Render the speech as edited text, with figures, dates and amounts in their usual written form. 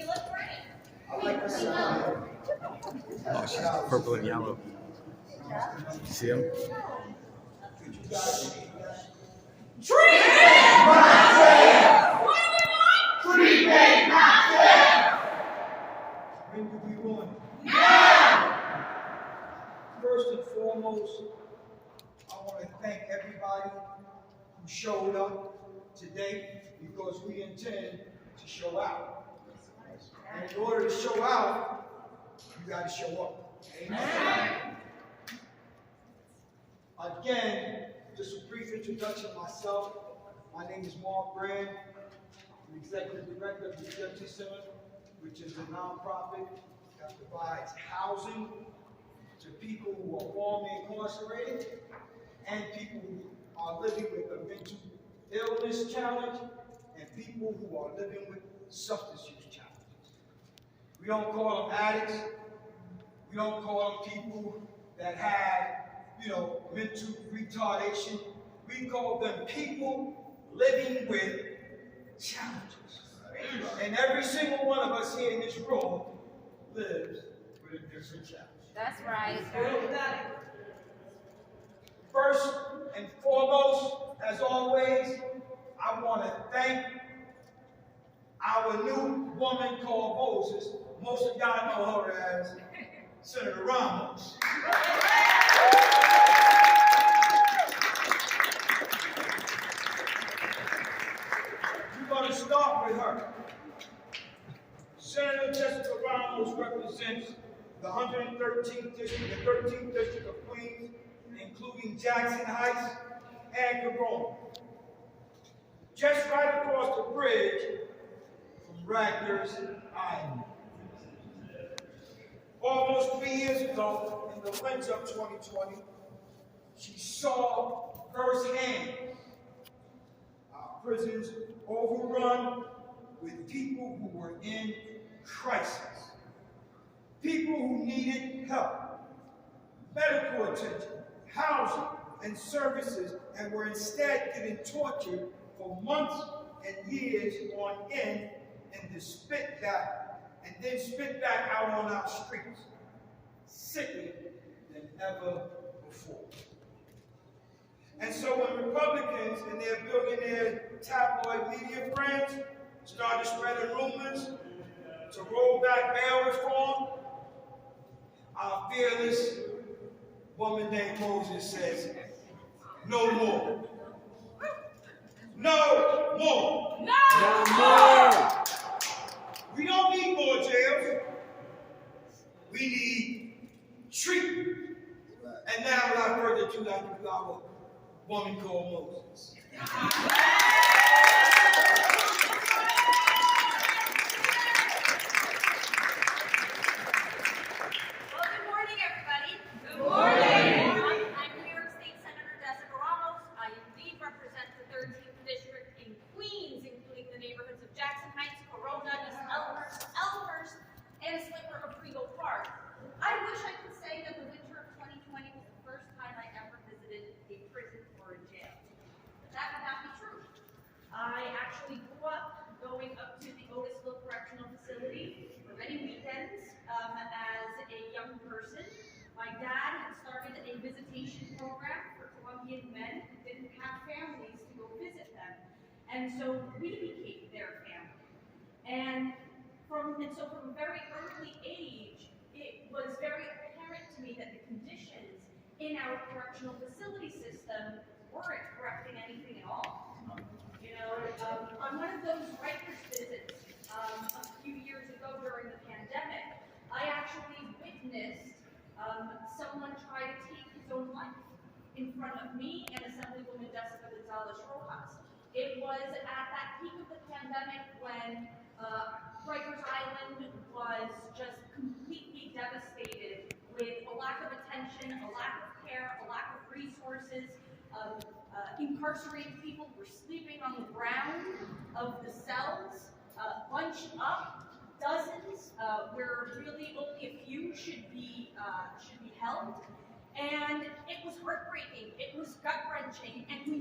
You look great. I like this. Oh, she's purple and yellow. You see him? When do we want it? Now! First and foremost, I want to thank everybody who showed up today because we intend to show out. And in order to show out, you got to show up. Amen. Again, just a brief introduction of myself. My name is Mark Brand. I'm Executive Director of the Justice Center, which is a nonprofit that provides housing to people who are formerly incarcerated and people who are living with a mental illness challenge and people who are living with substance use challenges. We don't call them addicts. We don't call them people that have, mental retardation. We call them people living with challenges. And every single one of us here in this room lives with a different challenge. That's right. First and foremost, as always, I want to thank our new woman called Moses. Most of y'all know her as Senator Ramos. We're going to start with her. Senator Jessica Ramos represents the 113th district, the 13th district of Queens, including Jackson Heights and Corona. Just right across the bridge from Rikers Island. Almost 3 years ago, in the winter of 2020, she saw firsthand our prisons overrun with people who were in crisis. People who needed help, medical attention, housing, and services, and were instead getting tortured for months and years on end and then spit back out on our streets, sicker than ever before. And so when Republicans and their billionaire tabloid media friends started spreading rumors to roll back bail reform, our fearless woman named Moses says, no more. No more. No more. We don't need more jails. We need treatment. And now, without further ado, I give our woman called Moses. Well, good morning, everybody. Good morning. I'm New York State Senator Jessica Ramos. I indeed represent the 13th District in Queens, including the neighborhoods of Jackson Heights, Corona, East Elmhurst, and a sliver of Rego Park. I wish I could say that the winter of 2020 was the first time I ever visited a prison or a jail. But that would not be true. I actually grew up going up to the Otisville Correctional Facility for many weekends as a young person. My dad had started a visitation program for Colombian men who didn't have families to go visit them. And so we became their family. And so from a very early age, it was very apparent to me that the conditions in our correctional facility system weren't correcting anything at all. On one of those Rikers visits a few years ago during the pandemic, I actually witnessed someone try to take his own life in front of me and Assemblywoman Jessica Gonzalez Rojas. It was at that peak of the pandemic when Rikers Island was just completely devastated with a lack of attention, a lack of care, a lack of resources. Incarcerated people were sleeping on the ground of the cells, bunched up, dozens, where really only a few should be held. And it was heartbreaking, it was gut-wrenching, and we